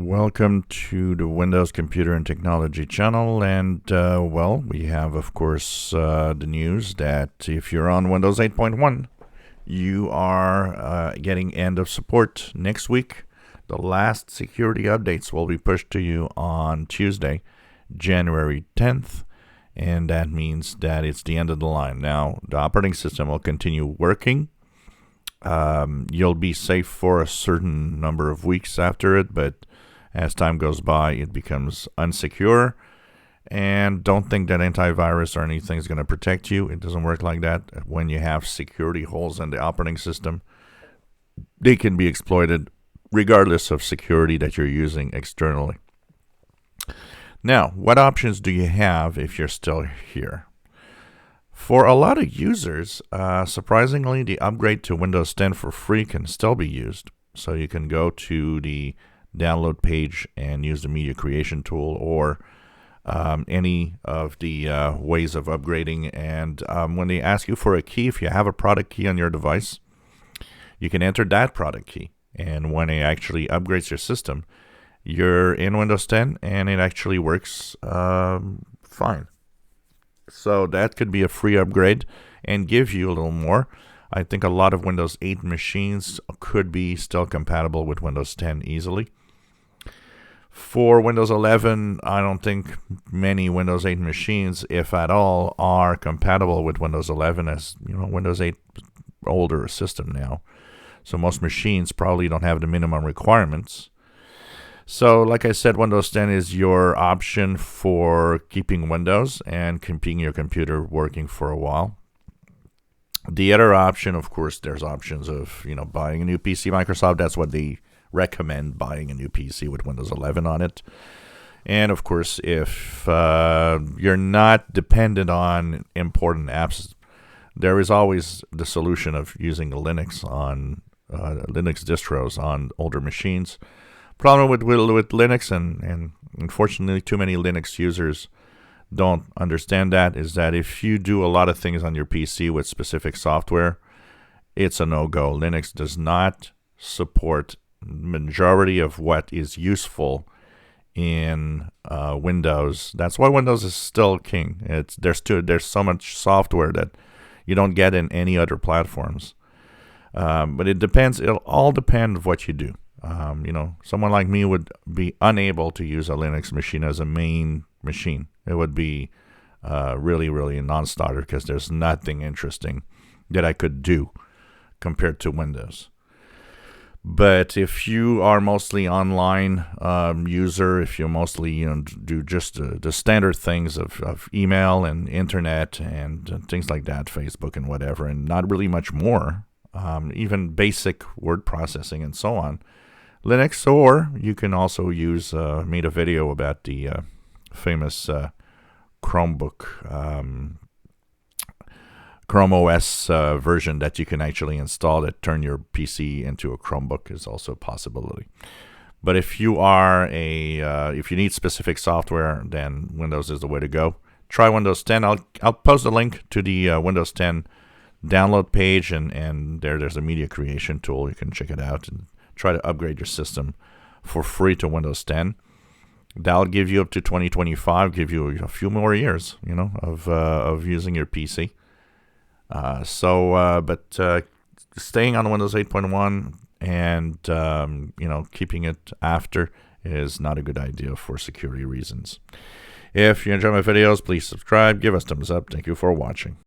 Welcome to the Windows Computer and Technology channel, and well, we have of course the news that if you're on Windows 8.1, you are getting end of support next week. The last security updates will be pushed to you on Tuesday, January 10th, and that means that it's the end of the line. Now, the operating system will continue working. You'll be safe for a certain number of weeks after it, but as time goes by, it becomes unsecure. And don't think that antivirus or anything is going to protect you. It doesn't work like that. When you have security holes in the operating system, they can be exploited regardless of security that you're using externally. Now, what options do you have if you're still here? For a lot of users, surprisingly, the upgrade to Windows 10 for free can still be used. So you can go to the download page and use the media creation tool or any of the ways of upgrading. And when they ask you for a key, if you have a product key on your device, you can enter that product key. And when it actually upgrades your system, you're in Windows 10 and it actually works fine. So that could be a free upgrade and give you a little more. I think a lot of Windows 8 machines could be still compatible with Windows 10 easily. For Windows 11, I don't think many Windows 8 machines, if at all, are compatible with Windows 11, as you know, Windows 8 is an older system now. So most machines probably don't have the minimum requirements. So like I said, Windows 10 is your option for keeping Windows and keeping your computer working for a while. The other option, of course, there's options of, buying a new PC. Microsoft, that's what they recommend, buying a new PC with Windows 11 on it. And of course, if you're not dependent on important apps, there is always the solution of using Linux on Linux distros on older machines. Problem with Linux, and unfortunately too many Linux users don't understand that, is that if you do a lot of things on your PC with specific software, it's a no-go. Linux does not support majority of what is useful in Windows. That's why Windows is still king. There's so much software that you don't get in any other platforms. But it depends. It'll all depend on what you do. Someone like me would be unable to use a Linux machine as a main machine. It would be really, really a non-starter because there's nothing interesting that I could do compared to Windows. But if you are mostly online user, if you mostly do just the standard things of email and internet and things like that, Facebook and whatever, and not really much more, even basic word processing and so on, Linux, or you can also use, made a video about the famous Chromebook, Chrome OS version that you can actually install that turn your PC into a Chromebook is also a possibility. But if you are if you need specific software, then Windows is the way to go. Try Windows 10. I'll post a link to the Windows 10 download page, and there's a media creation tool. You can check it out and try to upgrade your system for free to Windows 10. That'll give you up to 2025, give you a few more years, of using your PC. But staying on Windows 8.1 and keeping it after is not a good idea for security reasons. If you enjoy my videos, please subscribe, give us thumbs up. Thank you for watching.